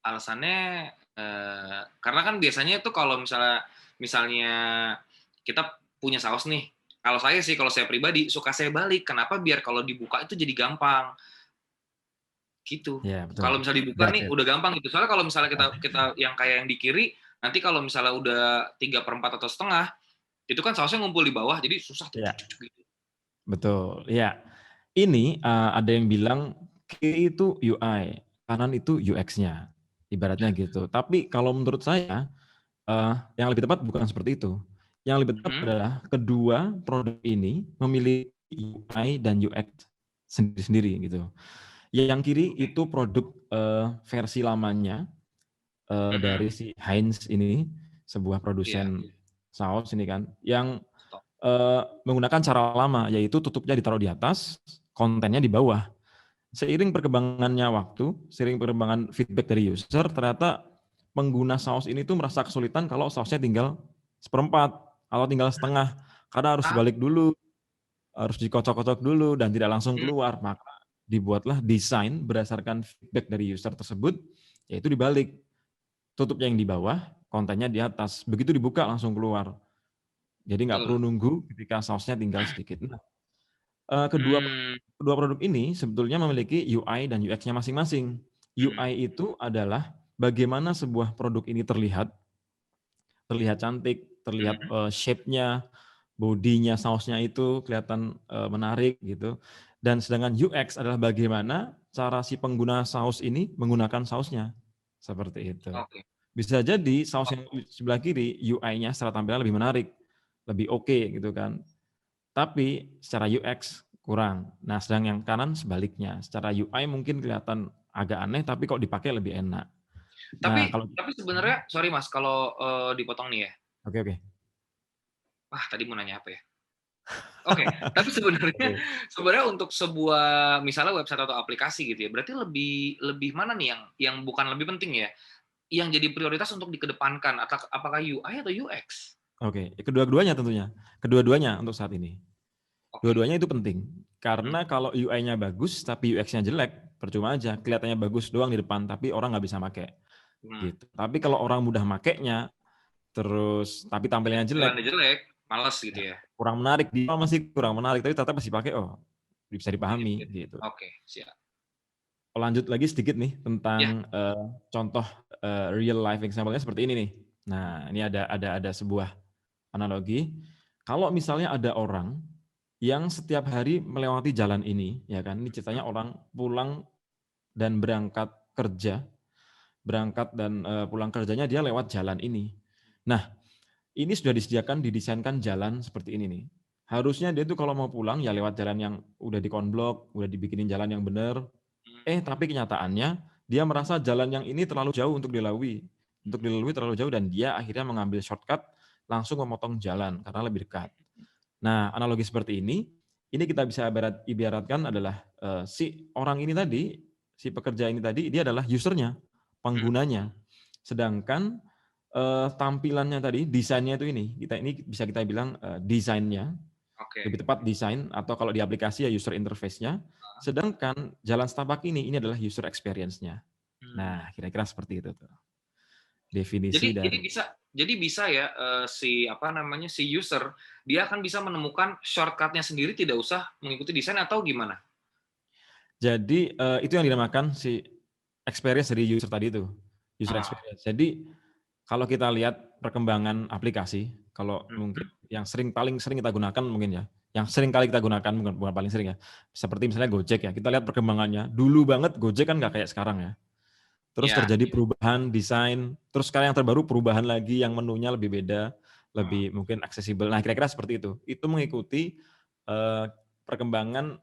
Alasannya karena kan biasanya itu kalau misalnya kita punya saus nih. Kalau saya pribadi suka saya balik. Kenapa? Biar kalau dibuka itu jadi gampang. Gitu. Ya, betul. Kalau misalnya dibuka nih udah gampang gitu. Soalnya kalau misalnya kita yang kayak yang di kiri, nanti kalau misalnya udah 3/4 atau setengah, itu kan sausnya ngumpul di bawah, jadi susah tuh. Ya. Betul. Ya. Ini ada yang bilang kiri itu UI, kanan itu UX-nya. Ibaratnya gitu. Tapi kalau menurut saya yang lebih tepat bukan seperti itu. Yang lebih tepat adalah kedua produk ini memiliki UI dan UX sendiri-sendiri gitu. Yang kiri itu produk versi lamanya dari si Heinz ini, sebuah produsen saus ini kan, yang menggunakan cara lama, yaitu tutupnya ditaruh di atas, kontennya di bawah. Seiring perkembangannya waktu, seiring perkembangan feedback dari user, ternyata pengguna saus ini tuh merasa kesulitan kalau sausnya tinggal 1/4 atau tinggal setengah, karena harus dibalik dulu, harus dikocok-kocok dulu dan tidak langsung keluar. Maka dibuatlah desain berdasarkan feedback dari user tersebut, yaitu dibalik. Tutupnya yang di bawah, kontennya di atas. Begitu dibuka langsung keluar. Jadi nggak perlu nunggu ketika sausnya tinggal sedikit. Nah, kedua produk ini sebetulnya memiliki UI dan UX-nya masing-masing. UI itu adalah bagaimana sebuah produk ini terlihat cantik, terlihat shape-nya, bodinya, sausnya itu kelihatan menarik gitu. Dan sedangkan UX adalah bagaimana cara si pengguna saus ini menggunakan sausnya. Seperti itu. Bisa jadi saus yang sebelah kiri UI-nya secara tampilan lebih menarik, lebih oke gitu kan. Tapi secara UX kurang. Nah, sedang yang kanan sebaliknya. Secara UI mungkin kelihatan agak aneh, tapi kok dipakai lebih enak. Tapi sebenarnya, sorry Mas, kalau dipotong nih ya. Oke. Wah, tadi mau nanya apa ya? Oke, tapi sebenarnya untuk sebuah misalnya website atau aplikasi gitu ya, berarti lebih mana nih yang bukan lebih penting ya, yang jadi prioritas untuk dikedepankan, apakah UI atau UX? Oke, kedua-duanya tentunya. Kedua-duanya untuk saat ini. Dua-duanya itu penting. Karena kalau UI-nya bagus tapi UX-nya jelek, percuma aja. Kelihatannya bagus doang di depan, tapi orang nggak bisa make. Gitu. Tapi kalau orang mudah makainya, terus tapi tampilannya jelek, males gitu ya. Kurang menarik, dia masih kurang menarik, tapi tetap masih pakai, bisa dipahami gitu. Oke, siap. Lanjut lagi sedikit nih tentang contoh real life example-nya seperti ini nih. Nah, ini ada sebuah analogi. Kalau misalnya ada orang yang setiap hari melewati jalan ini, ya kan? Ini ceritanya orang pulang dan berangkat kerja, pulang kerjanya dia lewat jalan ini. Nah, ini sudah didesainkan jalan seperti ini nih. Harusnya dia tuh kalau mau pulang ya lewat jalan yang udah dikonblok, udah dibikinin jalan yang benar. Tapi kenyataannya dia merasa jalan yang ini terlalu jauh untuk dilalui. Terlalu jauh dan dia akhirnya mengambil shortcut langsung memotong jalan karena lebih dekat. Nah, analogi seperti ini kita bisa ibaratkan adalah si orang ini tadi, si pekerja ini tadi, dia adalah usernya, penggunanya. Sedangkan tampilannya tadi, desainnya itu ini bisa kita bilang desainnya, lebih tepat desain, atau kalau di aplikasi ya user interface-nya. Sedangkan jalan setapak ini adalah user experience-nya. Nah, kira-kira seperti itu tuh. Definisi jadi bisa ya si user dia akan bisa menemukan shortcut-nya sendiri, tidak usah mengikuti desain atau gimana? Jadi itu yang dinamakan si experience dari user tadi itu, user experience. Jadi kalau kita lihat perkembangan aplikasi, kalau mungkin yang paling sering kita gunakan mungkin ya, yang sering kali kita gunakan bukan paling sering ya, seperti misalnya Gojek ya, kita lihat perkembangannya. Dulu banget Gojek kan nggak kayak sekarang ya. terus Ya. terjadi perubahan desain, terus sekarang yang terbaru perubahan lagi yang menunya lebih beda, lebih mungkin aksesibel. Nah, kira-kira seperti itu. Itu mengikuti perkembangan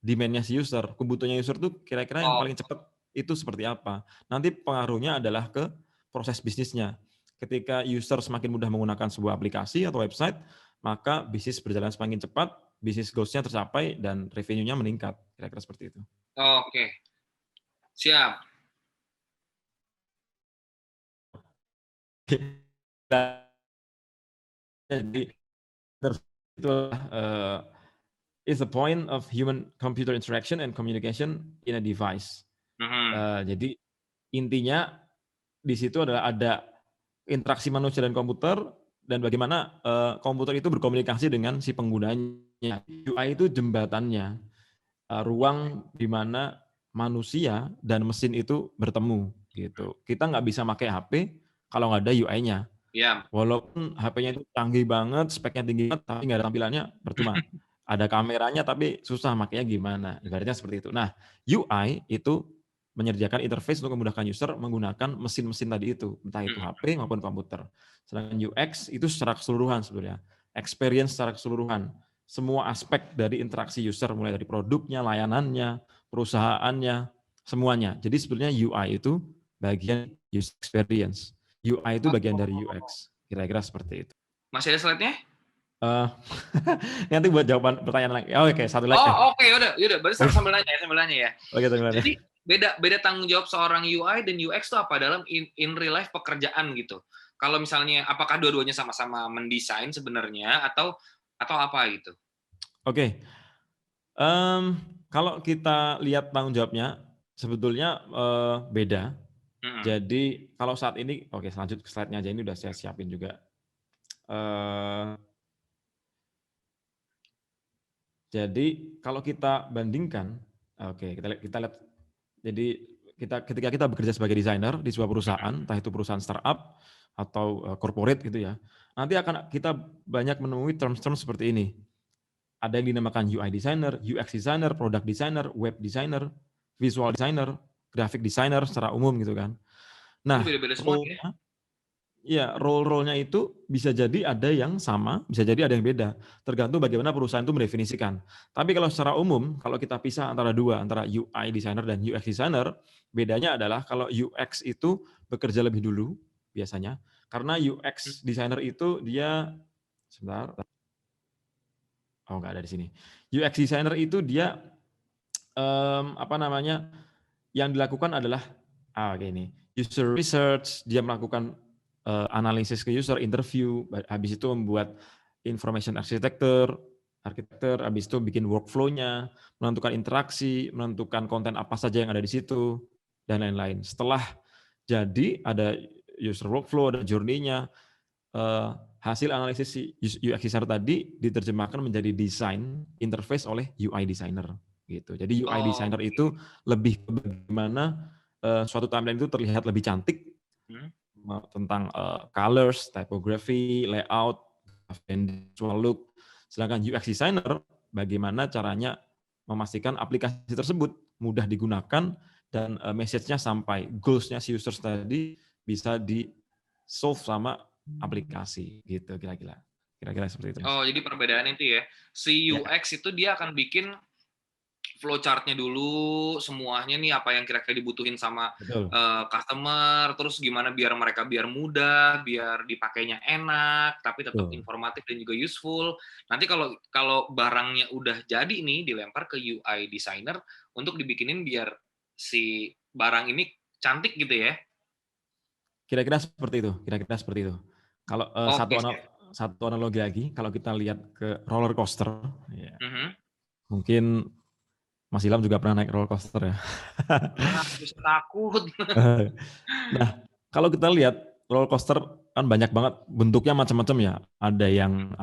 demand-nya si user, kebutuhannya user tuh kira-kira yang Oh, paling cepat itu seperti apa. Nanti pengaruhnya adalah ke proses bisnisnya. Ketika user semakin mudah menggunakan sebuah aplikasi atau website, maka bisnis berjalan semakin cepat, bisnis goals-nya tercapai, dan revenue-nya meningkat. Kira-kira seperti itu. oke. Siap. Jadi itu is the point of human computer interaction and communication in a device. Jadi intinya di situ adalah ada interaksi manusia dan komputer, dan bagaimana komputer itu berkomunikasi dengan si penggunanya. UI itu jembatannya, ruang di mana manusia dan mesin itu bertemu gitu. Kita nggak bisa pakai HP kalau nggak ada UI-nya. Ya. Walaupun HP-nya itu canggih banget, speknya tinggi banget, tapi nggak ada tampilannya, percuma. Ada kameranya tapi susah makanya gimana. Ibaratnya seperti itu. Nah, UI itu menyediakan interface untuk memudahkan user menggunakan mesin-mesin tadi itu, entah itu HP maupun komputer. Sedangkan UX itu secara keseluruhan sebenarnya, experience secara keseluruhan, semua aspek dari interaksi user, mulai dari produknya, layanannya, perusahaannya, semuanya. Jadi sebetulnya UI itu bagian user experience. UI itu bagian dari UX. Kira-kira seperti itu. Masih ada slide-nya? Nanti buat jawaban pertanyaan lagi. Oh, oke, satu lagi. Oh, oke, yaudah. Berarti sambil nanya ya. Oke, sambil nanya. Jadi beda tanggung jawab seorang UI dan UX itu apa dalam in real life pekerjaan gitu. Kalau misalnya apakah dua-duanya sama-sama mendesain sebenarnya atau apa gitu? Oke. Kalau kita lihat tanggung jawabnya sebetulnya beda. Jadi kalau saat ini, oke, lanjut ke slide-nya aja, ini udah saya siapin juga. Jadi kalau kita bandingkan, oke, kita lihat. Jadi ketika kita bekerja sebagai desainer di sebuah perusahaan, entah itu perusahaan startup atau corporate gitu ya, nanti akan kita banyak menemui term-term seperti ini. Ada yang dinamakan UI designer, UX designer, product designer, web designer, visual designer, graphic designer secara umum gitu kan. Nah, Beda-beda semua ya. Ya, role-nya itu bisa jadi ada yang sama, bisa jadi ada yang beda. Tergantung bagaimana perusahaan itu mendefinisikan. Tapi kalau secara umum, kalau kita pisah antara dua, antara UI designer dan UX designer, bedanya adalah kalau UX itu bekerja lebih dulu biasanya. Karena UX designer itu dia, sebentar. Oh, nggak ada di sini. UX designer itu dia, yang dilakukan adalah, ini, user research, dia melakukan analisis ke user, interview, habis itu membuat information architecture, habis itu bikin workflow-nya, menentukan interaksi, menentukan konten apa saja yang ada di situ, dan lain-lain. Setelah jadi ada user workflow, ada journey-nya, hasil analisis si UX designer tadi diterjemahkan menjadi desain interface oleh UI designer gitu. Jadi UI designer itu lebih ke bagaimana suatu timeline itu terlihat lebih cantik, tentang colors, typography, layout, visual look. Sedangkan UX designer bagaimana caranya memastikan aplikasi tersebut mudah digunakan dan message-nya sampai, goals-nya si users tadi bisa di solve sama aplikasi gitu kira-kira. Kira-kira seperti itu, Mas. Oh, jadi perbedaan itu ya. Si UX itu dia akan bikin flowchart-nya dulu, semuanya nih apa yang kira-kira dibutuhin sama customer, terus gimana biar mereka biar mudah, biar dipakainya enak, tapi tetap informatif dan juga useful. Nanti kalau barangnya udah jadi nih, dilempar ke UI designer untuk dibikinin biar si barang ini cantik gitu ya. Kira-kira seperti itu. Kalau satu analogi lagi, kalau kita lihat ke roller coaster, ya. Mungkin Mas Ilham juga pernah naik roller coaster ya. Bisa takut. Nah, kalau kita lihat roller coaster kan banyak banget bentuknya, macam-macam ya. Ada yang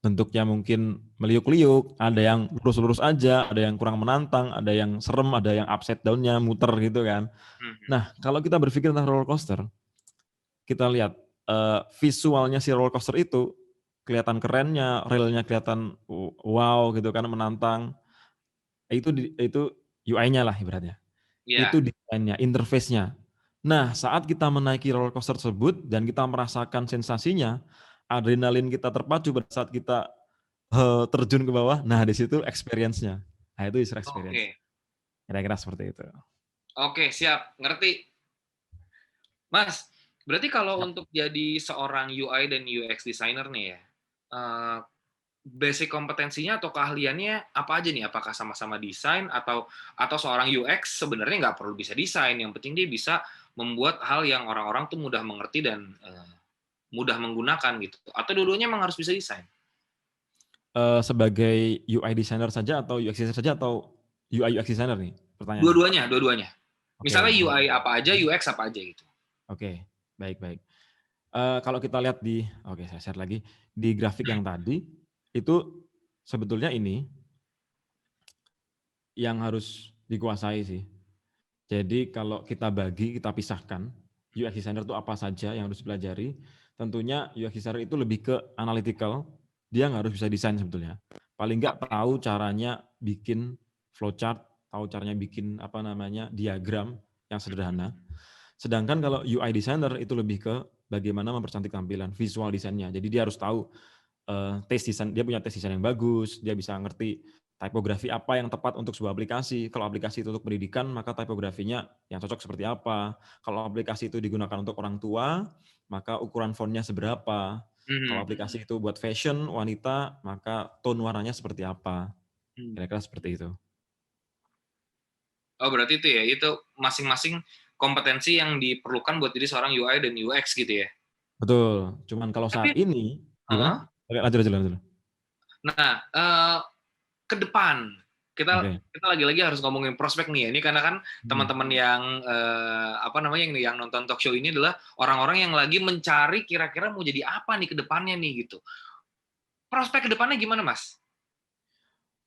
bentuknya mungkin meliuk-liuk, ada yang lurus-lurus aja, ada yang kurang menantang, ada yang serem, ada yang upside down-nya muter gitu kan. Nah, kalau kita berpikir tentang roller coaster, kita lihat visualnya si roller coaster itu kelihatan kerennya, railnya kelihatan wow gitu kan, menantang. Itu UI-nya lah ibaratnya. Iya. Itu desainnya, interface-nya. Nah, saat kita menaiki roller coaster tersebut dan kita merasakan sensasinya, adrenalin kita terpacu pada saat kita terjun ke bawah, nah di situ experience-nya. Nah, itu user experience. Oke. Kira-kira seperti itu. Oke, siap. Ngerti. Mas, berarti kalau Yap. untuk jadi seorang UI dan UX designer nih ya, eh, basic kompetensinya atau keahliannya apa aja nih? Apakah sama-sama desain atau seorang UX sebenarnya nggak perlu bisa desain, yang penting dia bisa membuat hal yang orang-orang tuh mudah mengerti dan mudah menggunakan gitu. Atau dua-duanya emang harus bisa desain? Sebagai UI designer saja atau UX designer saja atau UI UX designer nih pertanyaannya? Dua-duanya, dua-duanya. Misalnya Oke, UI apa aja, UX apa aja gitu. oke, baik. Kalau kita lihat oke saya share lagi, di grafik yang tadi, itu sebetulnya ini yang harus dikuasai sih. Jadi kalau kita bagi, kita pisahkan, UX designer itu apa saja yang harus dipelajari, tentunya UX designer itu lebih ke analytical, dia nggak harus bisa desain sebetulnya. Paling nggak Oke. tahu caranya bikin flowchart, tahu caranya bikin diagram yang sederhana. Sedangkan kalau UI designer itu lebih ke bagaimana mempercantik tampilan, visual desainnya. Jadi dia harus tahu taste design, dia punya taste design yang bagus, dia bisa ngerti tipografi apa yang tepat untuk sebuah aplikasi. Kalau aplikasi itu untuk pendidikan, maka tipografinya yang cocok seperti apa. Kalau aplikasi itu digunakan untuk orang tua, maka ukuran fontnya seberapa. Kalau Mhm. aplikasi itu buat fashion, wanita, maka tone warnanya seperti apa. Hmm. Kira-kira seperti itu. Oh, berarti itu ya, itu masing-masing kompetensi yang diperlukan buat jadi seorang UI dan UX gitu ya? Betul. Cuman kalau Tapi saat ini, gimana? heeh. Oke, lanjut. Nah, ke depan, kita Oke. kita lagi-lagi harus ngomongin prospek nih ya. Ini karena kan Hmm. teman-teman yang yang nonton talk show ini adalah orang-orang yang lagi mencari kira-kira mau jadi apa nih ke depannya nih gitu. Prospek ke depannya gimana, Mas?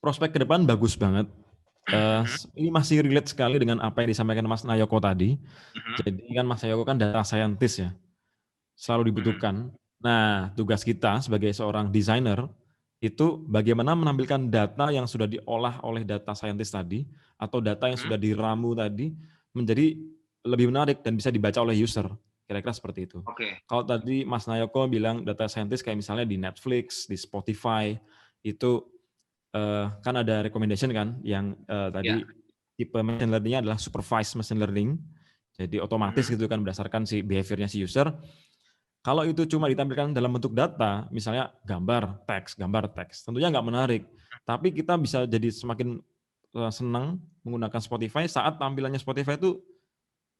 Prospek ke depan bagus banget. Mhm, Ini masih relate sekali dengan apa yang disampaikan Mas Nayoko tadi. mhm, Jadi kan Mas Nayoko kan data scientist ya, selalu mhm, dibutuhkan. Nah, tugas kita sebagai seorang desainer itu bagaimana menampilkan data yang sudah diolah oleh data scientist tadi atau data yang mhm. sudah diramu tadi menjadi lebih menarik dan bisa dibaca oleh user. Kira-kira seperti itu. Oke. Kalau tadi Mas Nayoko bilang data scientist kayak misalnya di Netflix, di Spotify, itu kan ada recommendation kan yang Ya. tadi tipe machine learning-nya adalah supervised machine learning. Jadi otomatis Mhm, gitu kan berdasarkan si behavior-nya si user. Kalau itu cuma ditampilkan dalam bentuk data, misalnya gambar, teks, tentunya nggak menarik. Tapi kita bisa jadi semakin senang menggunakan Spotify saat tampilannya Spotify itu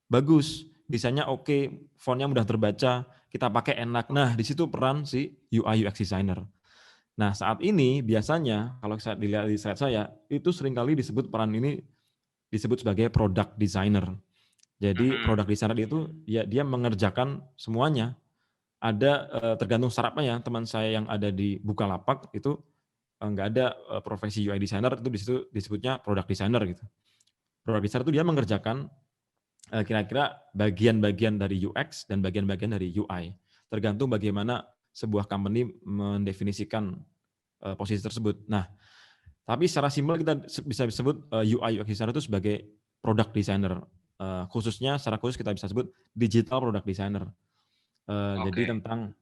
bagus, desainnya oke, font-nya mudah terbaca, kita pakai enak. Nah, di situ peran si UI UX designer. Nah, saat ini biasanya kalau saya dilihat di slide saya, itu seringkali disebut peran ini disebut sebagai product designer. Jadi mhm. product designer itu ya dia mengerjakan semuanya. Ada tergantung startup-nya ya, teman saya yang ada di Bukalapak itu nggak ada profesi UI designer, itu di situ disebutnya product designer gitu. Product designer itu dia mengerjakan kira-kira bagian-bagian dari UX dan bagian-bagian dari UI. Tergantung bagaimana sebuah company mendefinisikan posisi tersebut. Nah, tapi secara simpel kita bisa sebut UI UX designer itu sebagai product designer. Khususnya secara khusus kita bisa sebut digital product designer. Jadi Oke. tentang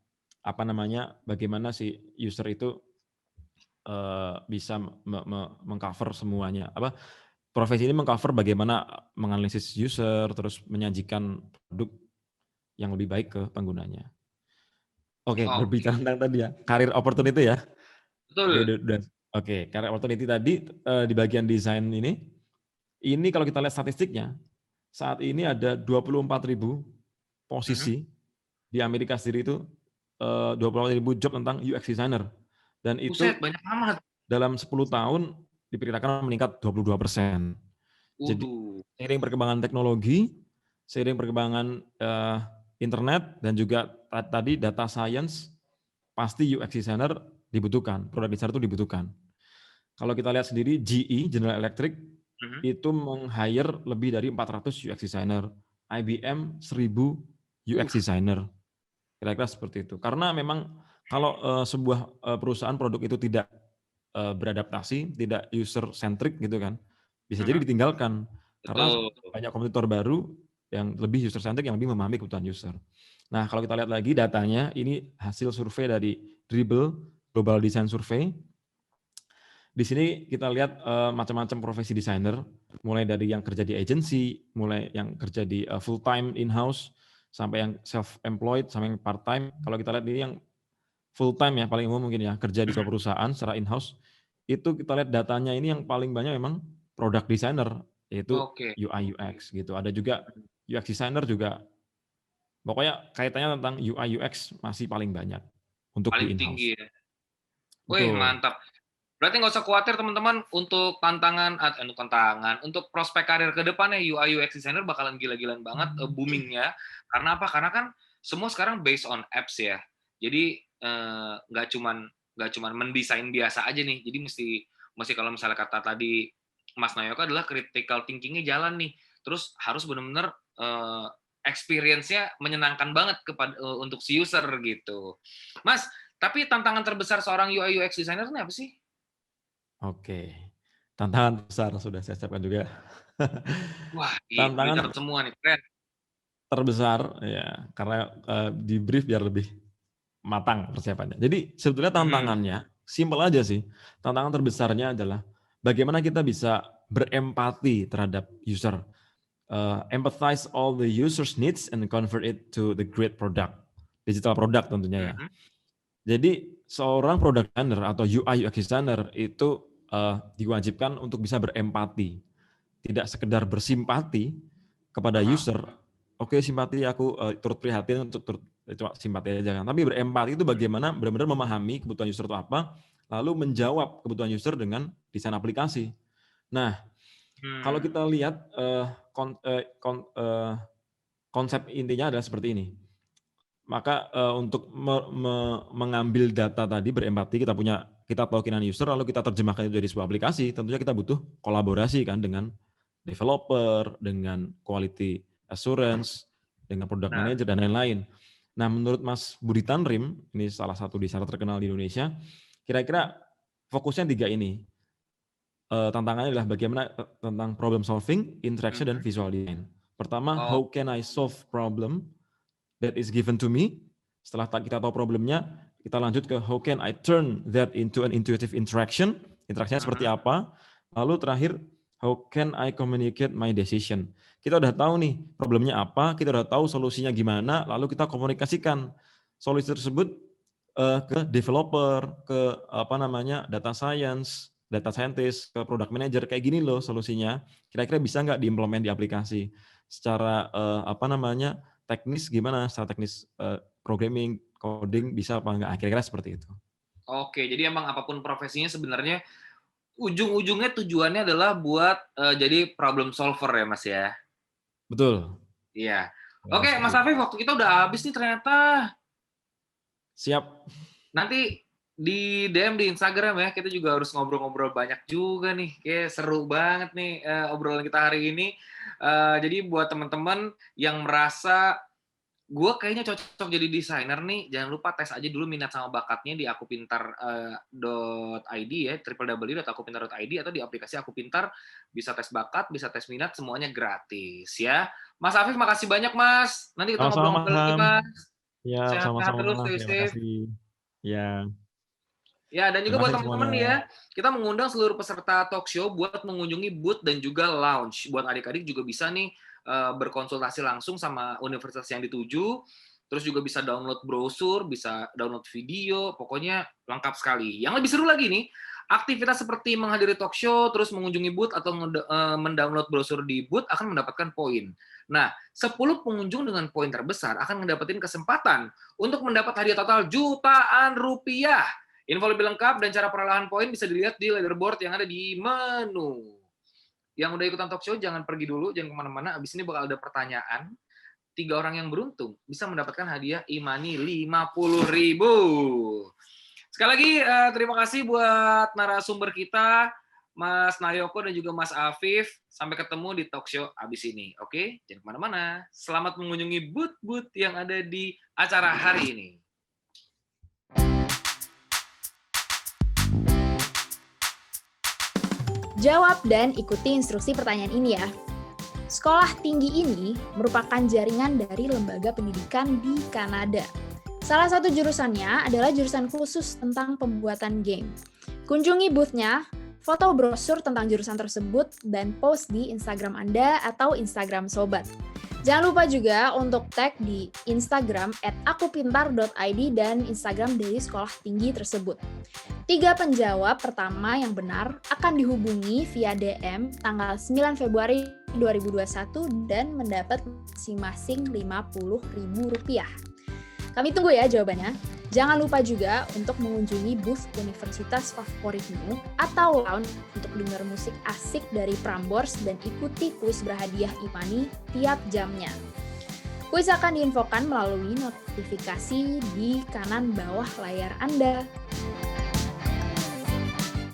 bagaimana si user itu bisa mengcover semuanya. Profesi ini mengcover bagaimana menganalisis user, terus menyajikan produk yang lebih baik ke penggunanya. Oke, Oke. berbicara tentang tadi ya, career opportunity ya. Tadi Betul. udah oke, career opportunity tadi di bagian desain ini kalau kita lihat statistiknya, saat ini ada 24.000 Mhm. posisi di Amerika sendiri itu 24.000 job tentang UX designer. Dan Buset, itu banyak amat. dalam 10 tahun diperkirakan meningkat 22%. Jadi Waduh. seiring perkembangan teknologi, seiring perkembangan internet dan juga tadi data science, pasti UX designer dibutuhkan, product designer itu dibutuhkan. Kalau kita lihat sendiri GE, General Electric, Mhm. itu meng-hire lebih dari 400 UX designer, IBM 1000 UX designer. Kira-kira seperti itu. Karena memang kalau sebuah perusahaan produk itu tidak beradaptasi, tidak user centric gitu kan, bisa jadi Mhm. ditinggalkan. Karena Betul. banyak kompetitor baru yang lebih user-centric, yang lebih memahami kebutuhan user. Nah, kalau kita lihat lagi datanya, ini hasil survei dari Dribble, Global Design Survey. Di sini kita lihat macam-macam profesi desainer, mulai dari yang kerja di agency, mulai yang kerja di full-time in-house, sampai yang self-employed, sampai yang part-time. Kalau kita lihat ini yang full-time ya, paling umum mungkin ya, kerja di sebuah perusahaan secara in-house, itu kita lihat datanya ini yang paling banyak memang product designer, yaitu Oke. UI UX gitu. Ada juga UX designer juga. Pokoknya kaitannya tentang UI UX masih paling banyak untuk di Paling in-house. tinggi ya. Wih, Betul. mantap. Berarti nggak usah khawatir teman-teman untuk untuk prospek karir ke depannya UI UX designer bakalan gila-gilaan banget boomingnya. Karena apa? Karena kan semua sekarang based on apps ya. Jadi nggak cuman mendesain biasa aja nih. Jadi mesti kalau misalnya kata tadi Mas Nayoka adalah critical thinking-nya jalan nih. Terus harus benar-benar experience-nya menyenangkan banget untuk si user gitu. Mas, tapi tantangan terbesar seorang UI UX designer ini apa sih? Oke. Tantangan besar sudah saya siapkan juga. Wah, udah Tantangan catat semua nih, keren. terbesar ya, karena di brief biar lebih matang persiapannya. Jadi sebetulnya tantangannya simpel aja sih. Tantangan terbesarnya adalah bagaimana kita bisa berempati terhadap user, empathize all the users needs and convert it to the great product, digital product tentunya ya. Jadi seorang product designer atau UI UX designer itu diwajibkan untuk bisa berempati, tidak sekedar bersimpati kepada user. Oke, simpati aku turut prihatin untuk turut cuma simpati aja kan. Tapi berempati itu bagaimana benar-benar memahami kebutuhan user itu apa, lalu menjawab kebutuhan user dengan desain aplikasi. Nah, kalau kita lihat konsep intinya adalah seperti ini. Maka untuk mengambil data tadi berempati, kita tahu keinginan user, lalu kita terjemahkan itu jadi sebuah aplikasi, tentunya kita butuh kolaborasi kan dengan developer, dengan quality assurance, dengan product manager dan lain-lain. Nah, menurut Mas Budi Tanrim, ini salah satu desainer terkenal di Indonesia, kira-kira fokusnya 3 ini. Tantangannya adalah bagaimana tentang problem solving, interaction, dan visual design. Pertama, how can I solve problem that is given to me. Setelah kita tahu problemnya, kita lanjut ke how can I turn that into an intuitive interaction. Interaksinya seperti apa. Lalu terakhir, how can I communicate my decision. Kita udah tahu nih problemnya apa, kita udah tahu solusinya gimana, lalu kita komunikasikan solusi tersebut ke developer, ke data scientist, ke product manager, kayak gini loh solusinya. Kira-kira bisa nggak diimplement di aplikasi secara teknis gimana, secara teknis programming, coding bisa apa enggak, kira-kira seperti itu. Oke, jadi emang apapun profesinya sebenarnya ujung-ujungnya tujuannya adalah buat jadi problem solver ya, Mas ya? Betul. Iya. Oke, Mas Afif, waktu kita udah habis nih ternyata. Siap. Nanti di DM di Instagram ya, kita juga harus ngobrol-ngobrol banyak juga nih. Kayak seru banget nih obrolan kita hari ini. Jadi buat teman-teman yang merasa gue kayaknya cocok jadi desainer nih, jangan lupa tes aja dulu minat sama bakatnya di akupintar.id ya, www.akupintar.id, atau di aplikasi Aku Pintar, bisa tes bakat, bisa tes minat, semuanya gratis ya. Mas Afif, makasih banyak Mas. Nanti kita ngobrol-ngobrol lagi Mas. Ya, Sehat-sehat sama-sama. terus, stay Terima safe. kasih. Ya. Ya, dan juga buat teman-teman nih ya, semuanya. kita mengundang seluruh peserta talk show buat mengunjungi booth dan juga lounge. Buat adik-adik juga bisa nih berkonsultasi langsung sama universitas yang dituju, terus juga bisa download brosur, bisa download video, pokoknya lengkap sekali. Yang lebih seru lagi nih, aktivitas seperti menghadiri talk show, terus mengunjungi booth atau mendownload brosur di booth akan mendapatkan poin. Nah, 10 pengunjung dengan poin terbesar akan mendapatkan kesempatan untuk mendapat hadiah total jutaan rupiah. Info lebih lengkap dan cara perolehan poin bisa dilihat di leaderboard yang ada di menu. Yang udah ikutan talk show, jangan pergi dulu, jangan kemana-mana. Abis ini bakal ada pertanyaan. 3 orang yang beruntung bisa mendapatkan hadiah e-money 50.000. Sekali lagi, terima kasih buat narasumber kita, Mas Nayoko dan juga Mas Afif. Sampai ketemu di talk show abis ini. Oke? Jangan kemana-mana. Selamat mengunjungi booth-booth yang ada di acara hari ini. Jawab dan ikuti instruksi pertanyaan ini ya. Sekolah tinggi ini merupakan jaringan dari lembaga pendidikan di Kanada. Salah satu jurusannya adalah jurusan khusus tentang pembuatan game. Kunjungi booth-nya, foto brosur tentang jurusan tersebut, dan post di Instagram Anda atau Instagram Sobat. Jangan lupa juga untuk tag di Instagram @akupintar.id dan Instagram dari sekolah tinggi tersebut. 3 penjawab pertama yang benar akan dihubungi via DM tanggal 9 Februari 2021 dan mendapat masing-masing Rp50.000. Kami tunggu ya jawabannya. Jangan lupa juga untuk mengunjungi booth universitas favoritmu atau lounge untuk dengar musik asik dari Prambors dan ikuti kuis berhadiah e-money tiap jamnya. Kuis akan diinfokan melalui notifikasi di kanan bawah layar Anda.